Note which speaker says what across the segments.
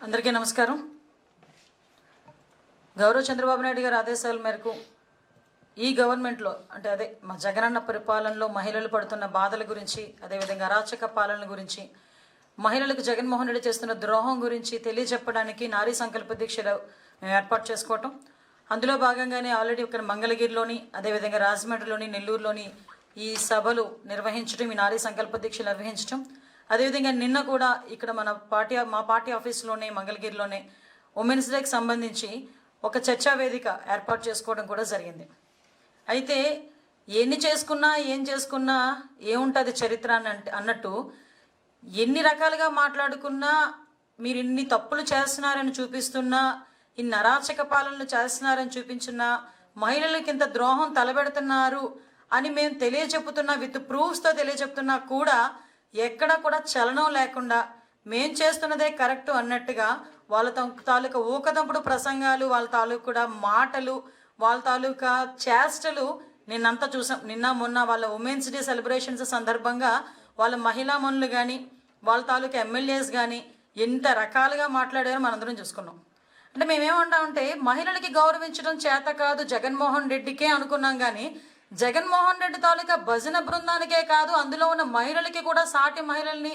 Speaker 1: అందరికీ నమస్కారం. గౌరవ చంద్రబాబు నాయుడు గారి ఆదేశాల మేరకు ఈ గవర్నమెంట్లో అంటే అదే మా జగనన్న పరిపాలనలో మహిళలు పడుతున్న బాధల గురించి, అదేవిధంగా అరాచక పాలన గురించి, మహిళలకు జగన్మోహన్ రెడ్డి చేస్తున్న ద్రోహం గురించి తెలియజెప్పడానికి నారీ సంకల్ప దీక్షలు మేము ఏర్పాటు చేసుకోవటం. అందులో భాగంగానే ఆల్రెడీ ఇక్కడ మంగళగిరిలోని, అదేవిధంగా రాజమండ్రిలోని, నెల్లూరులోని ఈ సభలు నిర్వహించడం, ఈ నారీ సంకల్ప దీక్షలు నిర్వహించడం. అదేవిధంగా నిన్న కూడా ఇక్కడ మా పార్టీ ఆఫీస్లోనే మంగళగిరిలోనే ఉమెన్స్ డేకి సంబంధించి ఒక చర్చా వేదిక ఏర్పాటు చేసుకోవడం కూడా జరిగింది. అయితే ఎన్ని చేసుకున్నా ఏం చేసుకున్నా ఏముంటుంది చరిత్ర అన్నట్టు ఎన్ని రకాలుగా మాట్లాడుకున్నా, మీరు ఇన్ని తప్పులు చేస్తున్నారని చూపిస్తున్నా, ఇన్ని అరాచక పాలనలు చేస్తున్నారని చూపించినా, మహిళలకి ఇంత ద్రోహం తలబెడుతున్నారు అని మేము తెలియచెప్పుతున్నా, విత్ ప్రూఫ్స్తో తెలియచెప్తున్నా కూడా ఎక్కడ కూడా చలనం లేకుండా మేం చేస్తున్నదే కరెక్టు అన్నట్టుగా వాళ్ళ తాలూకా ఊకదంపుడు ప్రసంగాలు, వాళ్ళ తాలూకా మాటలు, వాళ్ళ తాలూకా చేష్టలు నిన్నంతా చూసాం. నిన్న మొన్న వాళ్ళ ఉమెన్స్ డే సెలబ్రేషన్స్ సందర్భంగా వాళ్ళ మహిళా మనులు కానీ, వాళ్ళ తాలూకా ఎమ్మెల్యేస్ కానీ ఎంత రకాలుగా మాట్లాడారో మనందరం చూసుకున్నాం. అంటే మేమేమంటామంటే మహిళలకి గౌరవించడం చేత కాదు జగన్మోహన్ రెడ్డికే అనుకున్నాం, కానీ జగన్మోహన్ రెడ్డి తాలూకా భజన బృందానికే కాదు, అందులో ఉన్న మహిళలకి కూడా, సాటి మహిళల్ని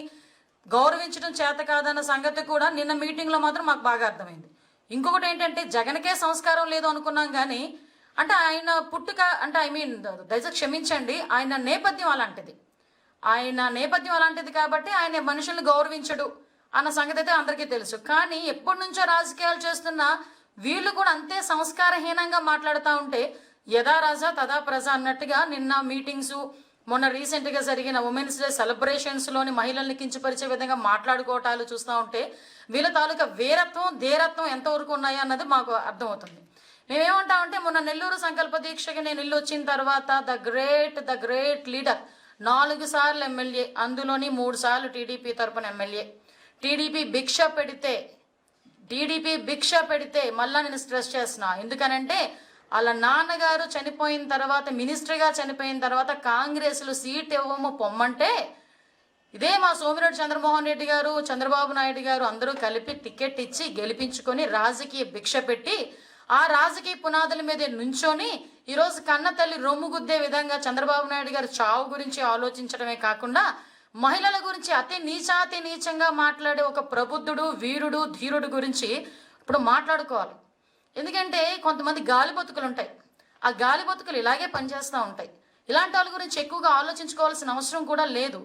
Speaker 1: గౌరవించడం చేత కాదన్న సంగతి కూడా నిన్న మీటింగ్లో మాత్రం మాకు బాగా అర్థమైంది. ఇంకొకటి ఏంటంటే జగన్కే సంస్కారం లేదు అనుకున్నాం, కానీ అంటే ఆయన పుట్టుక అంటే దయచేసి క్షమించండి, ఆయన నేపథ్యం అలాంటిది కాబట్టి ఆయన మనుషుల్ని గౌరవించడు అన్న సంగతి అయితే అందరికీ తెలుసు. కానీ ఎప్పటి నుంచో రాజకీయాలు చేస్తున్న వీళ్ళు కూడా అంతే సంస్కారహీనంగా మాట్లాడుతూ ఉంటే యథా రాజా తదా ప్రజ అన్నట్టుగా నిన్న మీటింగ్స్, మొన్న రీసెంట్గా జరిగిన ఉమెన్స్ డే సెలబ్రేషన్స్లోని మహిళల్ని కించపరిచే విధంగా మాట్లాడుకోవటాలు చూస్తూ ఉంటే వీళ్ళ తాలూకా వీరత్వం, ధీరత్వం ఎంతవరకు ఉన్నాయో అన్నది మాకు అర్థమవుతుంది. మేమేమంటామంటే మొన్న నెల్లూరు సంకల్ప దీక్షకి నేను ఇల్లు వచ్చిన తర్వాత ద గ్రేట్ లీడర్ 4 సార్లు ఎమ్మెల్యే, అందులోని 3 సార్లు టీడీపీ తరపున ఎమ్మెల్యే. టీడీపీ భిక్ష పెడితే మళ్ళా నేను స్ట్రెస్ చేస్తున్నా. ఎందుకనంటే వాళ్ళ నాన్నగారు చనిపోయిన తర్వాత, మినిస్టర్గా చనిపోయిన తర్వాత కాంగ్రెస్లో సీట్ ఇవ్వము పొమ్మంటే ఇదే మా సోమిరెడ్డి చంద్రమోహన్ రెడ్డి గారు, చంద్రబాబు నాయుడు గారు అందరూ కలిపి టికెట్ ఇచ్చి గెలిపించుకొని రాజకీయ భిక్ష పెట్టి ఆ రాజకీయ పునాదుల మీద నుంచొని ఈరోజు కన్న తల్లి రొమ్ము గుద్దే విధంగా చంద్రబాబు నాయుడు గారు చావు గురించి ఆలోచించడమే కాకుండా మహిళల గురించి అతి నీచంగా మాట్లాడే ఒక ప్రబుద్ధుడు, వీరుడు, ధీరుడు గురించి ఇప్పుడు మాట్లాడుకోవాలి. ఎందుకంటే కొంతమంది గాలి బతుకులు ఉంటాయి, ఆ గాలి బతుకులు ఇలాగే పనిచేస్తూ ఉంటాయి. ఇలాంటి వాళ్ళ గురించి ఎక్కువగా ఆలోచించుకోవాల్సిన అవసరం కూడా లేదు.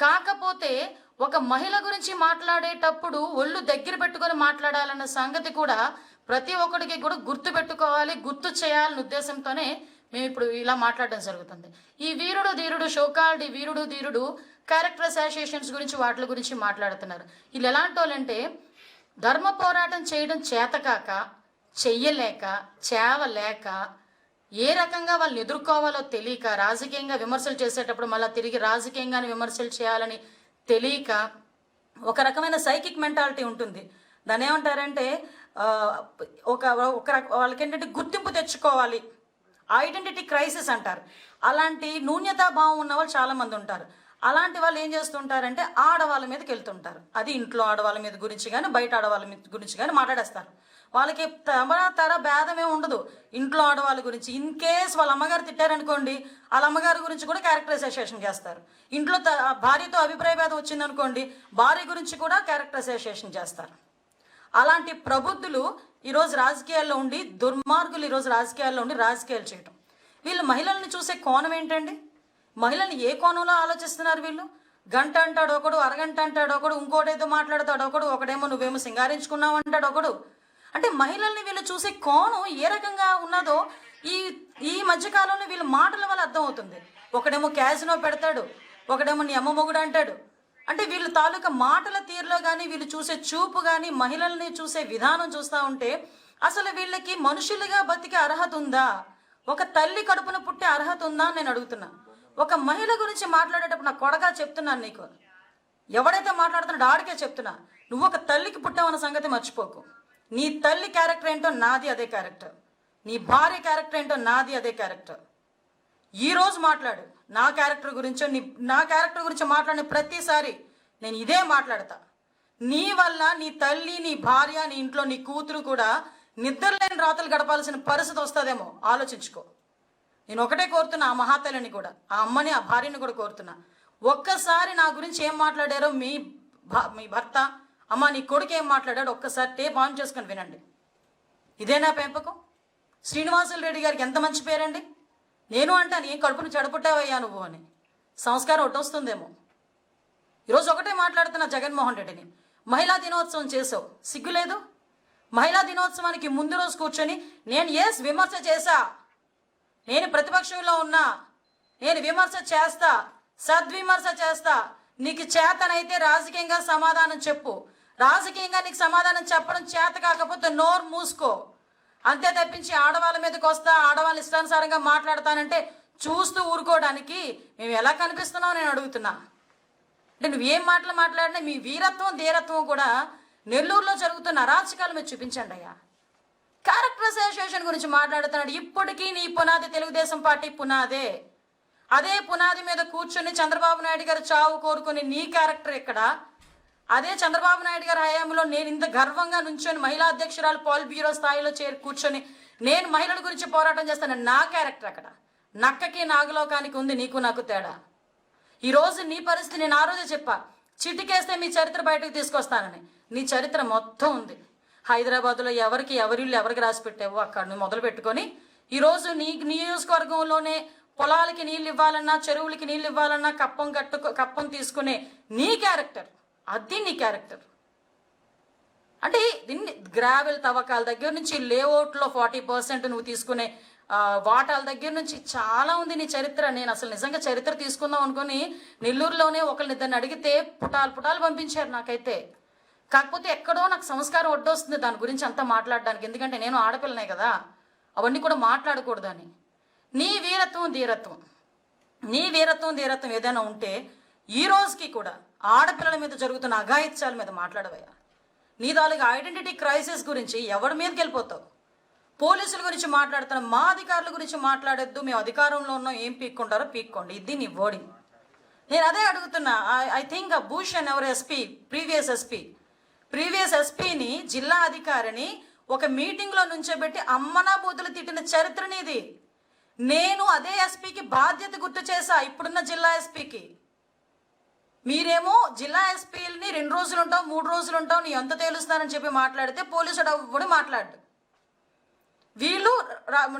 Speaker 1: కాకపోతే ఒక మహిళ గురించి మాట్లాడేటప్పుడు ఒళ్ళు దగ్గర పెట్టుకొని మాట్లాడాలన్న సంగతి కూడా ప్రతి ఒక్కడికి కూడా గుర్తు పెట్టుకోవాలి, గుర్తు చేయాలనే ఉద్దేశంతోనే మేము ఇప్పుడు ఇలా మాట్లాడడం జరుగుతుంది. ఈ వీరుడు ధీరుడు, షోకాల్డ్ వీరుడు ధీరుడు క్యారెక్టర్ అసోసియేషన్స్ గురించి, వాటి గురించి మాట్లాడుతున్నారు. వీళ్ళు ఎలాంటి వాళ్ళంటే ధర్మ పోరాటం చేయడం చేతకాక, చెయ్యలేక, చేవలేక, ఏ రకంగా వాళ్ళని ఎదుర్కోవాలో తెలియక, రాజకీయంగా విమర్శలు చేసేటప్పుడు మళ్ళీ తిరిగి రాజకీయంగానే విమర్శలు చేయాలని తెలియక ఒక రకమైన సైకిక్ మెంటాలిటీ ఉంటుంది. దాన్ని ఏమంటారంటే వాళ్ళకి ఏంటంటే గుర్తింపు తెచ్చుకోవాలి, ఐడెంటిటీ క్రైసిస్ అంటారు. అలాంటి న్యూన్యతాభావం ఉన్న వాళ్ళు చాలామంది ఉంటారు. అలాంటి వాళ్ళు ఏం చేస్తుంటారంటే ఆడవాళ్ళ మీదకి వెళ్తుంటారు. అది ఇంట్లో ఆడవాళ్ళ మీద గురించి కానీ, బయట ఆడవాళ్ళ మీద గురించి కానీ మాట్లాడేస్తారు. వాళ్ళకి తర భేదమే ఉండదు ఇంట్లో ఆడవాళ్ళ గురించి. ఇన్ కేస్ వాళ్ళ అమ్మగారు తిట్టారనుకోండి, వాళ్ళ అమ్మగారి గురించి కూడా క్యారెక్టర్ అసోసియేషన్ చేస్తారు. ఇంట్లో భార్యతో అభిప్రాయ భేదం వచ్చిందనుకోండి, భార్య గురించి కూడా క్యారెక్టర్ అసోసియేషన్ చేస్తారు. అలాంటి ప్రబుద్ధులు ఈరోజు రాజకీయాల్లో ఉండి, దుర్మార్గులు ఈరోజు రాజకీయాల్లో ఉండి రాజకీయాలు చేయటం. వీళ్ళు మహిళల్ని చూసే కోణం ఏంటండి? మహిళల్ని ఏ కోణంలో ఆలోచిస్తున్నారు వీళ్ళు? గంట అంటాడు ఒకడు, అరగంట అంటాడు ఒకడు, ఇంకోటేదో మాట్లాడతాడు ఒకడు, ఒకడేమో నువ్వేమో సింగారించుకున్నావు అంటాడు ఒకడు. అంటే మహిళల్ని వీళ్ళు చూసే కోణం ఏ రకంగా ఉన్నదో ఈ మధ్యకాలంలో వీళ్ళ మాటల వల్ల అర్థమవుతుంది. ఒకడేమో క్యాసినో పెడతాడు, ఒకడేమో నీ అమ్మ మొగుడు అంటాడు. అంటే వీళ్ళ తాలూకా మాటల తీరులో కానీ, వీళ్ళు చూసే చూపు కానీ, మహిళల్ని చూసే విధానం చూస్తూ ఉంటే అసలు వీళ్ళకి మనుషులుగా బతికే అర్హత ఉందా? ఒక తల్లి కడుపున పుట్టే అర్హత ఉందా అని నేను అడుగుతున్నా. ఒక మహిళ గురించి మాట్లాడేటప్పుడు నా కొడగా చెప్తున్నాను నీకు, ఎవడైతే మాట్లాడుతున్నాడో ఆడికే చెప్తున్నా, నువ్వు ఒక తల్లికి పుట్టావన్న సంగతి మర్చిపోకు. నీ తల్లి క్యారెక్టర్ ఏంటో నాది అదే క్యారెక్టర్, నీ భార్య క్యారెక్టర్ ఏంటో నాది అదే క్యారెక్టర్. ఈరోజు మాట్లాడు నా క్యారెక్టర్ గురించో, నా క్యారెక్టర్ గురించి మాట్లాడిన ప్రతిసారి నేను ఇదే మాట్లాడతా. నీ వల్ల నీ తల్లి, నీ భార్య, నీ ఇంట్లో నీ కూతురు కూడా నిద్రలేని రాత్రులు గడపాల్సిన పరిస్థితి వస్తుందేమో ఆలోచించుకో. నేను ఒకటే కోరుతున్నా, ఆ మహాతల్లిని కూడా, ఆ అమ్మని, ఆ భార్యని కూడా కోరుతున్నా, ఒక్కసారి నా గురించి ఏం మాట్లాడారో మీ భర్త, అమ్మ నీ కొడుకు ఏం మాట్లాడాడో ఒక్కసారి టేప్ ఆన్ చేసుకొని వినండి. ఇదేనా పెంపకం? శ్రీనివాసులు రెడ్డి గారికి ఎంత మంచి పేరండి. నేను అంటాను, ఏం కడుపును చెడపుట్టావయ్యా నువ్వు అని. సంస్కారం ఒట్టొస్తుందేమో. ఈరోజు ఒకటే మాట్లాడుతున్నా జగన్మోహన్ రెడ్డిని, మహిళా దినోత్సవం చేసావు, సిగ్గులేదు? మహిళా దినోత్సవానికి ముందు రోజు కూర్చొని నేను విమర్శ చేశా, నేను ప్రతిపక్షంలో ఉన్నా, నేను విమర్శ చేస్తా, సద్విమర్శ చేస్తా, నీకు చేతనైతే రాజకీయంగా సమాధానం చెప్పు, రాజకీయంగా నీకు సమాధానం చెప్పడం చేత కాకపోతే నోరు మూసుకో, అంతే తప్పించి ఆడవాళ్ళ మీదకి వస్తా, ఆడవాళ్ళ ఇష్టానుసారంగా మాట్లాడతానంటే చూస్తూ ఊరుకోవడానికి మేము ఎలా కనిపిస్తున్నావు నేను అడుగుతున్నా. అంటే నువ్వేం మాటలు మాట్లాడినా మీ వీరత్వం, ధీరత్వం కూడా నెల్లూరులో జరుగుతున్న అరాచకాలు మీరు చూపించండి అయ్యా. క్యారెక్టర్ అసోసియేషన్ గురించి మాట్లాడుతున్నాడు. ఇప్పటికీ నీ పునాది తెలుగుదేశం పార్టీ పునాదే. అదే పునాది మీద కూర్చొని చంద్రబాబు నాయుడు గారు చావు కోరుకుని నీ క్యారెక్టర్ ఎక్కడ? అదే చంద్రబాబు నాయుడు గారి హయాంలో నేను ఇంత గర్వంగా నుంచొని మహిళా అధ్యక్షురాలు పాల్ బ్యూరో స్థాయిలో కూర్చొని నేను మహిళల గురించి పోరాటం చేస్తాను, నా క్యారెక్టర్ అక్కడ. నక్కకి నాగలోకానికి ఉంది నీకు నాకు తేడా. ఈరోజు నీ పరిస్థితి నేను ఆ రోజే చెప్పా, చిటికేస్తే మీ చరిత్ర బయటకు తీసుకొస్తానని. నీ చరిత్ర మొత్తం ఉంది. హైదరాబాద్లో ఎవరిల్లు ఎవరికి రాసి పెట్టావు అక్కడ నువ్వు మొదలు పెట్టుకొని ఈరోజు నీ నియోజకవర్గంలోనే పొలాలకి నీళ్ళు ఇవ్వాలన్నా, చెరువులకి నీళ్ళు ఇవ్వాలన్నా కప్పం తీసుకునే నీ క్యారెక్టర్, అది నీ క్యారెక్టర్. అంటే దీన్ని గ్రావెల్ తవ్వకాల దగ్గర నుంచి లేఅవుట్లో 40% నువ్వు తీసుకునే వాటాల దగ్గర నుంచి చాలా ఉంది నీ చరిత్ర. నేను అసలు నిజంగా చరిత్ర తీసుకుందాం అనుకుని నెల్లూరులోనే ఒకరినిద్దరిని అడిగితే పుటాలు పంపించారు నాకైతే. కాకపోతే ఎక్కడో నాకు సంస్కారం ఒడ్డొస్తుంది దాని గురించి అంతా మాట్లాడడానికి, ఎందుకంటే నేను ఆడపిల్లనే కదా, అవన్నీ కూడా మాట్లాడకూడదని. నీ వీరత్వం ధీరత్వం ఏదైనా ఉంటే ఈ రోజుకి కూడా ఆడపిల్లల మీద జరుగుతున్న అఘాయిత్యాల మీద మాట్లాడవయ్యా. నీ దానికి ఐడెంటిటీ క్రైసిస్ గురించి ఎవరి మీదకి వెళ్ళిపోతావు? పోలీసుల గురించి మాట్లాడుతున్న, మా అధికారుల గురించి మాట్లాడొద్దు, మేము అధికారంలో ఉన్నాం, ఏం పీక్కుంటారో పీక్కోండి, ఇది నీ వర్డింగ్. నేను అదే అడుగుతున్నా. ఐ థింక్ భూషణ్ ఎవరు ఎస్పీ, ప్రీవియస్ ఎస్పీని, జిల్లా అధికారిని ఒక మీటింగ్లో నుంచోబెట్టి అమ్మనా బూతులు తిట్టిన చరిత్ర నీది. నేను అదే ఎస్పీకి బాధ్యత గుర్తు చేశా, ఇప్పుడున్న జిల్లా ఎస్పీకి. మీరేమో జిల్లా ఎస్పీని 2 రోజులు ఉంటావు, 3 రోజులు ఉంటావు, నీ ఎంత తేలుస్తానని చెప్పి మాట్లాడితే పోలీసుడు ఎవడు మాట్లాడు. వీళ్ళు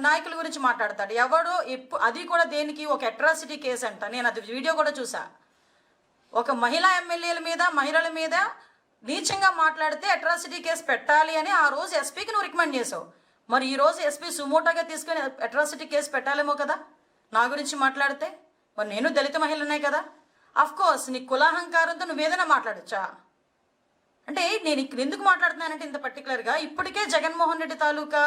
Speaker 1: నాయకుల గురించి మాట్లాడతాడు ఎవడో. అది కూడా దేనికి? ఒక అట్రాసిటీ కేసు అంట. నేను అది వీడియో కూడా చూసా. ఒక మహిళా ఎమ్మెల్యేల మీద, మహిళల మీద నీచంగా మాట్లాడితే అట్రాసిటీ కేసు పెట్టాలి అని ఆ రోజు ఎస్పీకి నువ్వు రికమెండ్ చేసావు. మరి ఈ రోజు ఎస్పీ సుమోటోగా తీసుకొని అట్రాసిటీ కేసు పెట్టాలేమో కదా నా గురించి మాట్లాడితే. మరి నేను దళిత మహిళనే కదా. అఫ్కోర్స్ నీ కులాహంకారంతో నువ్వేదైనా మాట్లాడచ్చా? అంటే నేను ఇక్కడ ఎందుకు మాట్లాడుతున్నానంటే ఇంత పర్టికులర్గా ఇప్పటికే జగన్మోహన్ రెడ్డి తాలూకా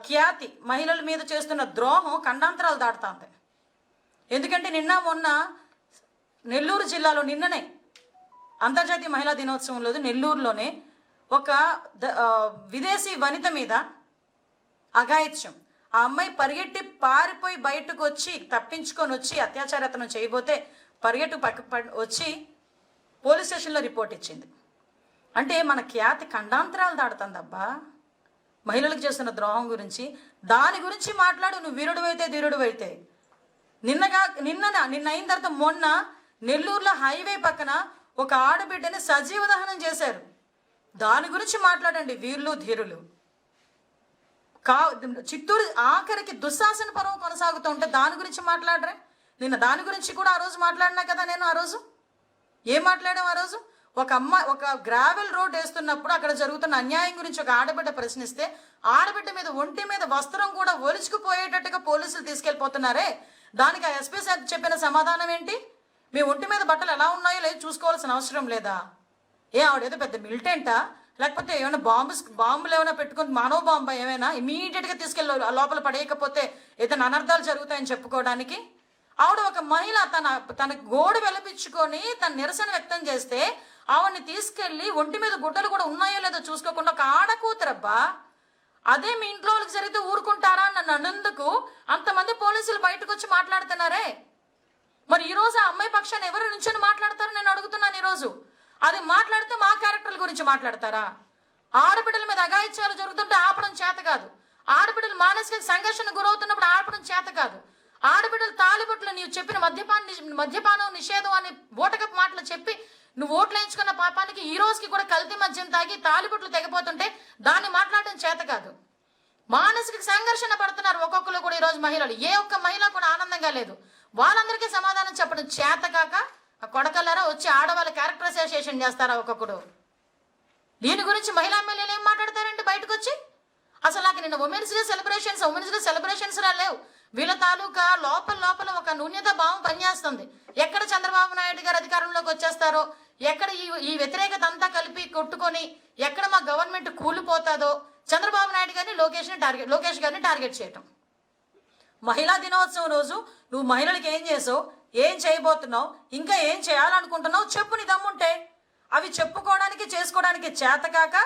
Speaker 1: ఖ్యాతి, మహిళల మీద చేస్తున్న ద్రోహం ఖండాంతరాలు దాటుతుంది. ఎందుకంటే మొన్న నెల్లూరు జిల్లాలో నిన్ననే అంతర్జాతీయ మహిళా దినోత్సవంలో నెల్లూరులోనే ఒక విదేశీ వనిత మీద అఘాయిత్యం. ఆ అమ్మాయి పరిగెట్టి పారిపోయి బయటకు వచ్చి తప్పించుకొని వచ్చి అత్యాచారతను చేయబోతే పరిగెట్టు వచ్చి పోలీస్ స్టేషన్లో రిపోర్ట్ ఇచ్చింది. అంటే మన ఖ్యాతి ఖండాంతరాలు దాడుతుందబ్బా మహిళలకు చేస్తున్న ద్రోహం గురించి. దాని గురించి మాట్లాడు. నువ్వు వీరుడు అయితే ధీరుడు అయితే. నిన్న అయిన తర్వాత మొన్న నెల్లూరులో హైవే పక్కన ఒక ఆడబిడ్డని సజీవ దహనం చేశారు. దాని గురించి మాట్లాడండి వీరులు ధీరులు. చిత్తూరు ఆఖరికి దుశ్శాసన పర్వం కొనసాగుతూ ఉంటే దాని గురించి మాట్లాడరే? నిన్న దాని గురించి కూడా ఆ రోజు మాట్లాడినా కదా నేను. ఆ రోజు ఏం మాట్లాడాం? ఆ రోజు ఒక గ్రావెల్ రోడ్ వేస్తున్నప్పుడు అక్కడ జరుగుతున్న అన్యాయం గురించి ఒక ఆడబిడ్డ ప్రశ్నిస్తే ఆడబిడ్డ మీద ఒంటి మీద వస్త్రం కూడా ఒలుచుకుపోయేటట్టుగా పోలీసులు తీసుకెళ్ళిపోతున్నారే, దానికి ఆ ఎస్పీ సార్ చెప్పిన సమాధానం ఏంటి? మీ ఒంటి మీద బట్టలు ఎలా ఉన్నాయో లేదు చూసుకోవాల్సిన అవసరం లేదా? ఆవిడేదో పెద్ద మిలిటెంటా, లేకపోతే ఏమైనా బాంబులు ఏమైనా పెట్టుకుని మానవ బాంబు ఏమైనా ఇమీడియట్గా తీసుకెళ్ళి లోపల పడేయకపోతే ఏదైనా అనర్థాలు జరుగుతాయని చెప్పుకోవడానికి? ఆవిడ ఒక మహిళ తన గోడు వెలపించుకొని తన నిరసన వ్యక్తం చేస్తే ఆవిడని తీసుకెళ్ళి ఒంటి మీద గుడ్డలు కూడా ఉన్నాయో లేదో చూసుకోకుండా ఒక ఆడకూతురబ్బా. అదే మీ ఇంట్లో వాళ్ళకి జరిగితే ఊరుకుంటారా నన్ను అన్నందుకు అంతమంది పోలీసులు బయటకు వచ్చి మాట్లాడుతున్నారే. మరి ఈరోజు ఆ అమ్మాయి పక్షాన్ని ఎవరు నుంచొని మాట్లాడతారు నేను అడుగుతున్నాను. ఈరోజు అది మాట్లాడితే మా క్యారెక్టర్ల గురించి మాట్లాడతారా? ఆడబిడ్డల మీద అఘాయిత్యాలు జరుగుతుంటే ఆపడం చేత కాదు. ఆడబిడ్డలు మానసిక సంఘర్షణ గురవుతున్నప్పుడు ఆపడం చేత కాదు. ఆడబిడ్డలు తాలిబొట్లు నీవు చెప్పిన మద్యపానం నిషేధం అని ఓటకపు మాటలు చెప్పి నువ్వు ఓట్లు వేయించుకున్న పాపానికి ఈ రోజుకి కూడా కల్తీ మద్యం తాగి తాలిబొట్లు తెగపోతుంటే దాన్ని మాట్లాడడం చేత కాదు. మానసిక సంఘర్షణ పడుతున్నారు ఒక్కొక్కరు కూడా ఈరోజు మహిళలు. ఏ ఒక్క మహిళ కూడా ఆనందంగా లేదు. వాళ్ళందరికీ సమాధానం చెప్పడం చేత కాక కొడకల్లారా వచ్చి ఆడవాళ్ళ క్యారెక్టరైజేషన్ చేస్తారా ఒక్కొక్కడు? దీని గురించి మహిళా ఎమ్మెల్యేలు ఏం మాట్లాడతారండి బయటకు వచ్చి? అసలు నాకు నిన్న ఉమెన్స్ డే సెలబ్రేషన్స్ లేవు. వీళ్ళ తాలూకా లోపల ఒక న్యూన్యత భావం పనిచేస్తుంది. ఎక్కడ చంద్రబాబు నాయుడు గారు అధికారంలోకి వచ్చేస్తారో, ఎక్కడ ఈ వ్యతిరేకత అంతా కలిపి కొట్టుకొని ఎక్కడ మా గవర్నమెంట్ కూలిపోతాదో చంద్రబాబు నాయుడు గారిని లోకేష్ గారిని టార్గెట్ చేయటం. మహిళా దినోత్సవం రోజు నువ్వు మహిళలకు ఏం చేసావు, ఏం చేయబోతున్నావు, ఇంకా ఏం చేయాలనుకుంటున్నావు చెప్పు. నీ దమ్ముంటే అవి చెప్పుకోవడానికి చేసుకోవడానికి చేతకాక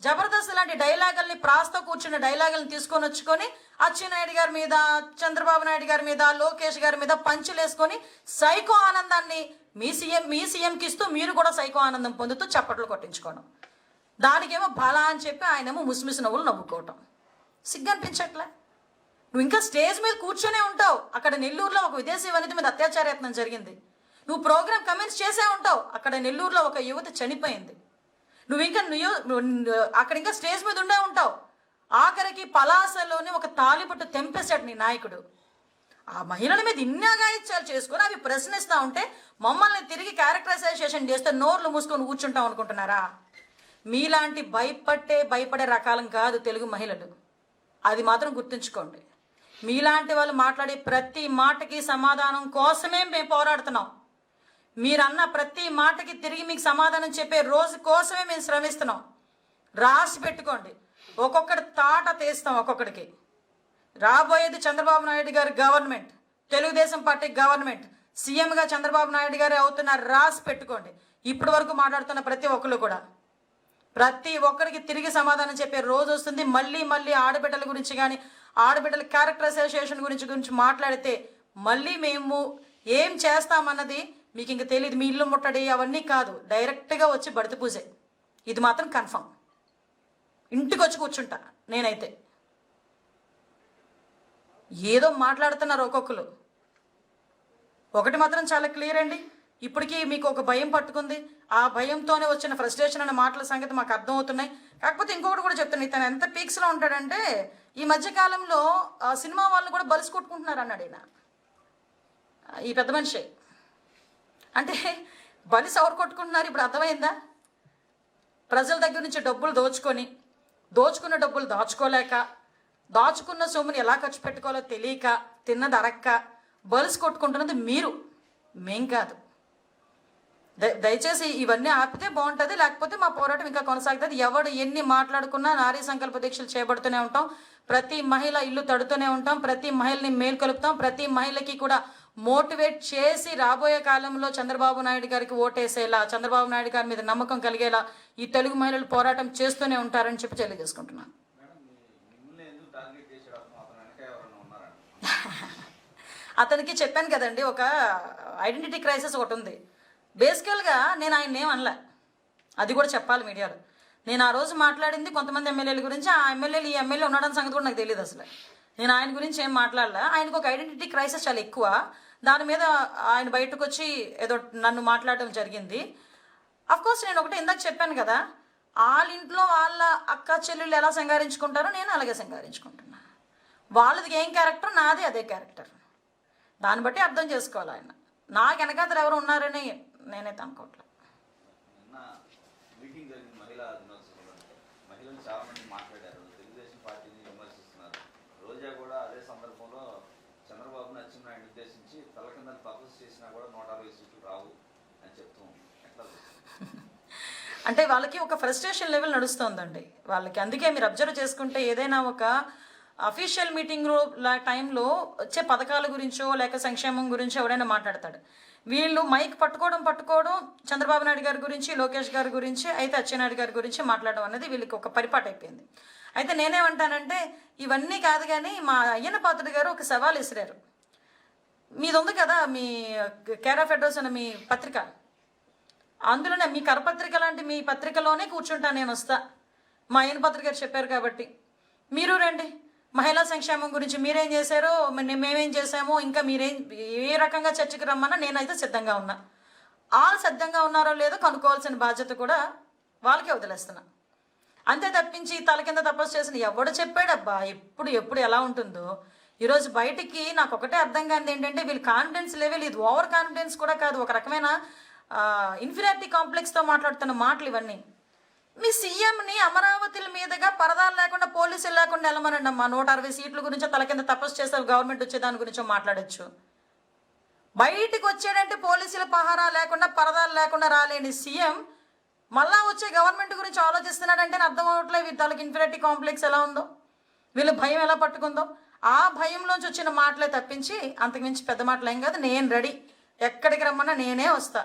Speaker 1: జబర్దస్త్ లాంటి డైలాగుల్ని, ప్రాస్తో కూర్చున్న డైలాగుల్ని తీసుకొని వచ్చుకొని అచ్చెన్నాయుడు గారి మీద, చంద్రబాబు నాయుడు గారి మీద, లోకేష్ గారి మీద పంచులేసుకొని సైకో ఆనందాన్ని మీ సీఎంకి ఇస్తూ మీరు కూడా సైకో ఆనందం పొందుతూ చప్పట్లు కొట్టించుకోవడం. దానికేమో బలా అని చెప్పి ఆయనేమో ముసిమిసి నవ్వులు నవ్వుకోవటం. సిగ్గు అనిపించట్లే? నువ్వు ఇంకా స్టేజ్ మీద కూర్చొనే ఉంటావు. అక్కడ నెల్లూరులో ఒక విదేశీ వనిత మీద అత్యాచార యత్నం జరిగింది. నువ్వు ప్రోగ్రామ్ కమెంట్స్ చేసే ఉంటావు. అక్కడ నెల్లూరులో ఒక యువత చనిపోయింది. నువ్వు ఇంకా అక్కడ ఇంకా స్టేజ్ మీద ఉండే ఉంటావు. ఆఖరికి పలాసలోనే ఒక తాలిబొట్టు తెంపేశాడు నీ నాయకుడు. ఆ మహిళల మీద ఇన్ని అఘాయిత్యాలు చేసుకొని అవి ప్రశ్నిస్తూ ఉంటే మమ్మల్ని తిరిగి క్యారెక్టరైజేషన్ చేస్తే నోర్లు మూసుకొని కూర్చుంటాం అనుకుంటున్నారా? మీలాంటి భయపడే రకాలం కాదు తెలుగు మహిళలు. అది మాత్రం గుర్తుంచుకోండి. మీలాంటి వాళ్ళు మాట్లాడే ప్రతి మాటకి సమాధానం కోసమే మేము పోరాడుతున్నాం. మీరన్న ప్రతి మాటకి తిరిగి మీకు సమాధానం చెప్పే రోజు కోసమే మేము శ్రమిస్తున్నాం. రాసి పెట్టుకోండి. ఒక్కొక్కటి తాట తీస్తాం. ఒక్కొక్కడికి రాబోయేది చంద్రబాబు నాయుడు గారి గవర్నమెంట్, తెలుగుదేశం పార్టీ గవర్నమెంట్. సీఎంగా చంద్రబాబు నాయుడు గారే అవుతున్నారు. రాసి పెట్టుకోండి. ఇప్పటి వరకు మాట్లాడుతున్న ప్రతి ఒక్కరు కూడా ప్రతి ఒక్కరికి తిరిగి సమాధానం చెప్పే రోజు వస్తుంది. మళ్ళీ ఆడబిడ్డల గురించి కానీ ఆడబిడ్డల క్యారెక్టరైజేషన్ గురించి మాట్లాడితే మళ్ళీ మేము ఏం చేస్తామన్నది మీకు ఇంక తెలియదు. మీ ఇల్లు ముట్టడి అవన్నీ కాదు, డైరెక్ట్గా వచ్చి బడిత పూజే. ఇది మాత్రం కన్ఫర్మ్. ఇంటికి వచ్చి కూర్చుంటా నేనైతే. ఏదో మాట్లాడుతున్నారు ఒక్కొక్కరు. ఒకటి మాత్రం చాలా క్లియర్ అండి. ఇప్పటికీ మీకు ఒక భయం పట్టుకుంది. ఆ భయంతోనే వచ్చిన ఫ్రస్ట్రేషన్ అనే మాటల సంగతి మాకు అర్థమవుతున్నాయి. కాకపోతే ఇంకొకటి కూడా చెప్తాను. తను ఎంత పీక్స్లో ఉంటాడంటే ఈ మధ్యకాలంలో సినిమా వాళ్ళని కూడా బలిసి కొట్టుకుంటున్నారు అన్నాడు ఈయన, ఈ పెద్ద మనిషి. అంటే బలిసి ఎవరు కొట్టుకుంటున్నారు ఇప్పుడు అర్థమైందా? ప్రజల దగ్గర నుంచి డబ్బులు దోచుకున్న డబ్బులు దాచుకోలేక, దాచుకున్న సొమ్ముని ఎలా ఖర్చు పెట్టుకోవాలో తెలియక, తిన్నది అరక్క బలిసి కొట్టుకుంటున్నది మీరు, మేం కాదు. దయచేసి ఇవన్నీ ఆపితే బాగుంటుంది. లేకపోతే మా పోరాటం ఇంకా కొనసాగుతుంది. ఎవడు ఎన్ని మాట్లాడుకున్నా నారీ సంకల్ప దీక్షలు చేపడుతూనే ఉంటాం. ప్రతి మహిళ ఇల్లు తడుతూనే ఉంటాం. ప్రతి మహిళని మేల్కొలుపుతాం. ప్రతి మహిళకి కూడా మోటివేట్ చేసి రాబోయే కాలంలో చంద్రబాబు నాయుడు గారికి ఓటేసేలా, చంద్రబాబు నాయుడు గారి మీద నమ్మకం కలిగేలా ఈ తెలుగు మహిళలు పోరాటం చేస్తూనే ఉంటారని చెప్పి తెలియజేసుకుంటున్నాను. అతనికి చెప్పాను కదండి, ఒక ఐడెంటిటీ క్రైసిస్ ఒకటి ఉంది. బేసికల్గా నేను ఆయన ఏం అనలే, అది కూడా చెప్పాలి మీడియాలో. నేను ఆ రోజు మాట్లాడింది కొంతమంది ఎమ్మెల్యేల గురించి. ఆ ఎమ్మెల్యేలు ఈ ఎమ్మెల్యే ఉండడం సంగతి కూడా నాకు తెలియదు అసలు. నేను ఆయన గురించి ఏం మాట్లాడలే. ఆయనకు ఒక ఐడెంటిటీ క్రైసిస్ చాలా ఎక్కువ. దాని మీద ఆయన బయటకు వచ్చి ఏదో నన్ను మాట్లాడడం జరిగింది. అఫ్కోర్స్ నేను ఒకటే ఇందాక చెప్పాను కదా, వాళ్ళ ఇంట్లో వాళ్ళ అక్క చెల్లెళ్ళు ఎలా సంగారించుకుంటారో నేను అలాగే సంగారించుకుంటున్నా. వాళ్ళది ఏం క్యారెక్టర్, నాది అదే క్యారెక్టర్. దాన్ని బట్టి అర్థం చేసుకోవాలి. ఆయన నాకు వెనకాతలు ఎవరు ఉన్నారని నేనైతే అనుకోవట్లేదు.
Speaker 2: మహిళలు చాలా మంది మాట్లాడారు, తెలుగుదేశం పార్టీని విమర్శిస్తున్నారు. రోజా కూడా అదే సందర్భంలో చంద్రబాబును అచ్చెన్నాయుడిని ఉద్దేశించి తల కింద తపస్సు చేసినా కూడా 160 సీట్లు రావు అని చెప్తూ ఎట్లా
Speaker 1: అంటే వాళ్ళకి ఒక ఫ్రస్ట్రేషన్ లెవెల్ నడుస్తుందండి వాళ్ళకి. అందుకే మీరు అబ్జర్వ్ చేసుకుంటే ఏదైనా ఒక అఫీషియల్ మీటింగ్ టైంలో వచ్చే పథకాల గురించో లేక సంక్షేమం గురించో ఎవరైనా మాట్లాడతాడు. వీళ్ళు మైక్ పట్టుకోవడం చంద్రబాబు నాయుడు గారి గురించి, లోకేష్ గారి గురించి, అయితే అచ్చెన్నాయుడు గారి గురించి మాట్లాడడం అనేది వీళ్ళకి ఒక పరిపాటు అయిపోయింది. అయితే నేనేమంటానంటే ఇవన్నీ కాదు, కానీ మా అయ్యన్న పాత్రుడు గారు ఒక సవాల్ విసిరారు. మీది ఉంది కదా మీ కేర్ ఆఫ్ అడ్రస్ అనే మీ పత్రిక, అందులోనే మీ కరపత్రిక లాంటి మీ పత్రికలోనే కూర్చుంటాను, నేను వస్తా. మా ఆయన పత్రిక గారు చెప్పారు కాబట్టి మీరు రండి. మహిళా సంక్షేమం గురించి మీరేం చేశారో మేమేం చేశామో, ఇంకా మీరేం ఏ రకంగా చర్చకి రమ్మన్నా నేనైతే సిద్ధంగా ఉన్నా. వాళ్ళు సిద్ధంగా ఉన్నారో లేదో కనుక్కోవాల్సిన బాధ్యత కూడా వాళ్ళకే వదిలేస్తున్నా. అంతే తప్పించి తల కింద తపస్సు చేసిన ఎవడు చెప్పాడబ్బా ఎప్పుడు ఎప్పుడు ఎలా ఉంటుందో. ఈరోజు బయటికి నాకు ఒకటే అర్థం కానిది ఏంటంటే, వీళ్ళు కాన్ఫిడెన్స్ లెవెల్ ఇది ఓవర్ కాన్ఫిడెన్స్ కూడా కాదు, ఒక రకమైన ఇన్ఫీరియారిటీ కాంప్లెక్స్తో మాట్లాడుతున్న మాటలు ఇవన్నీ. మీ సీఎంని అమరావతిల మీదుగా పరదాలు లేకుండా పోలీసులు లేకుండా వెళ్ళమనండి అమ్మా. 160 సీట్ల గురించో తల కింద తపస్సు చేస్తారు, గవర్నమెంట్ వచ్చే దాని గురించో మాట్లాడచ్చు. బయటికి వచ్చాడంటే పోలీసుల పహారా లేకుండా పరదాలు లేకుండా రాలేని సీఎం మళ్ళా వచ్చే గవర్నమెంట్ గురించి ఆలోచిస్తున్నాడంటే అర్థం అవట్లేదు వీళ్ళ తలకి ఇన్ఫీరియారిటీ కాంప్లెక్స్ ఎలా ఉందో, వీళ్ళ భయం ఎలా పట్టుకుందో. ఆ భయంలోంచి వచ్చిన మాటలే తప్పించి అంతకుమించి పెద్ద మాటలు ఏం కాదు. నేను రెడీ, ఎక్కడికి రమ్మన్నా నేనే వస్తా,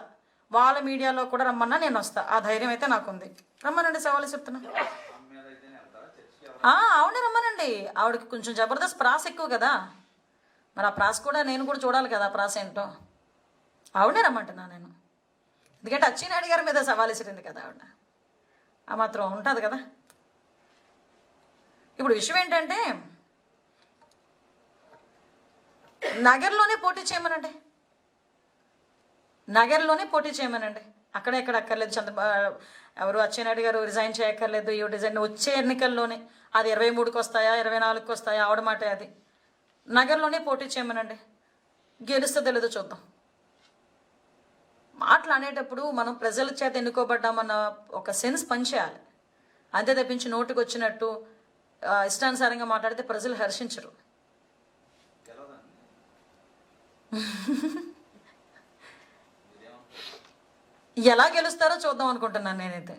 Speaker 1: వాళ్ళ మీడియాలో కూడా రమ్మన్నా నేను వస్తా. ఆ ధైర్యం అయితే నాకుంది. రమ్మనండి, సవాలు చెప్తున్నా. అవునే రమ్మనండి. ఆవిడకి కొంచెం జబర్దస్త్ ప్రాస ఎక్కువ కదా, మరి ఆ ప్రాస కూడా నేను కూడా చూడాలి కదా, ఆ ప్రాస ఏంటో. ఆవిడే రమ్మంటున్నా నేను, ఎందుకంటే అచ్చెన్నాయుడు గారి మీద సవాల్ ఇసిరింది కదా ఆవిడ, ఆ మాత్రం ఉంటుంది కదా. ఇప్పుడు విషయం ఏంటంటే, నగర్లోనే పోటీ చేయమనండి, నగర్లోనే పోటీ చేయమనండి. అక్కడ ఎక్కడ అక్కర్లేదు. ఎవరు అచ్చెన్నాయుడు గారు రిజైన్ చేయక్కర్లేదు. ఈ డిజైన్ వచ్చే ఎన్నికల్లోనే, అది 23కి వస్తాయా 24కి వస్తాయా ఆవిడ మాట అది. నగర్లోనే పోటీ చేయమనండి, గెలుస్తుందో లేదో చూద్దాం. మాటలు అనేటప్పుడు మనం ప్రజల చేత ఎన్నుకోబడ్డామన్న ఒక సెన్స్ పనిచేయాలి. అంతే తప్పించి నోటికి వచ్చినట్టు ఇష్టానుసారంగా మాట్లాడితే ప్రజలు హర్షించరు. ఎలా గెలుస్తారో చూద్దాం అనుకుంటున్నాను నేనైతే,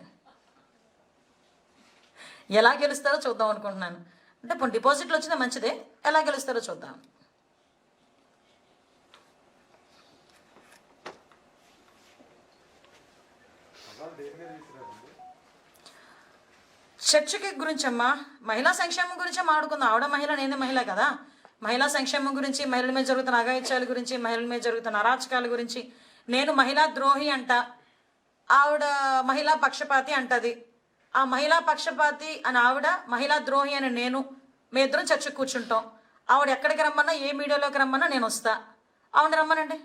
Speaker 1: ఎలా గెలుస్తారో చూద్దాం అనుకుంటున్నాను. అంటే ఇప్పుడు డిపాజిట్లు వచ్చినా మంచిదే, ఎలా గెలుస్తారో చూద్దాం. చర్చకి గురించి అమ్మా, మహిళా సంక్షేమం గురించే మాట్లాడుకుందాం. ఆవిడ మహిళ, నేనే మహిళ కదా. మహిళా సంక్షేమం గురించి, మహిళల మీద జరుగుతున్న అఘాయిత్యాల గురించి, మహిళల మీద జరుగుతున్న అరాచకాల గురించి. నేను మహిళా ద్రోహి అంట, ఆవిడ మహిళా పక్షపాతి అంటది. ఆ మహిళా పక్షపాతి అని ఆవిడ, మహిళా ద్రోహి అని నేను, మీ ఇద్దరం చర్చకు కూర్చుంటాం. ఆవిడ ఎక్కడికి రమ్మన్నా, ఏ మీడియాలోకి రమ్మన్నా నేను వస్తా. ఆవిడ రమ్మనండి,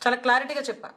Speaker 1: చాలా క్లారిటీగా చెప్పా.